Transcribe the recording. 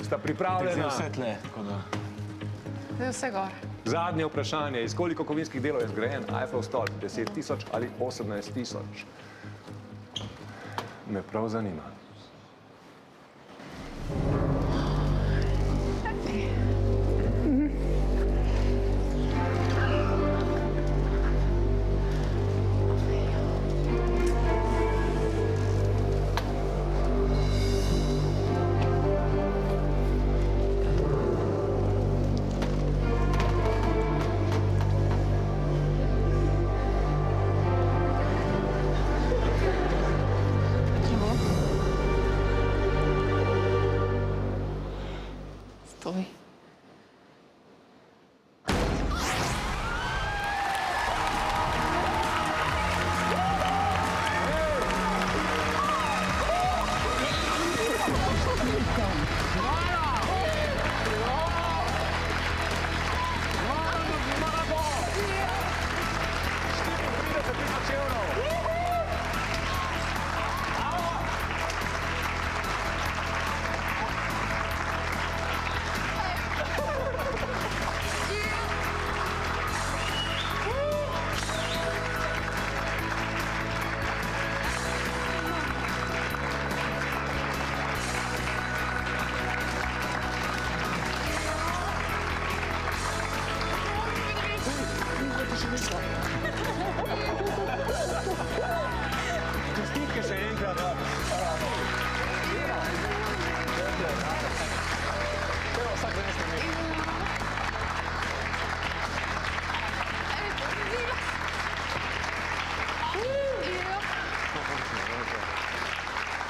Sta pripravljena? Vse tle, tako da... Da je vse gor. Zadnje vprašanje. Iz koliko kovinskih delov je zgrajen Eiffel stolp? 10 tisoč ali 18 tisoč? Me prav zanima. Stoj.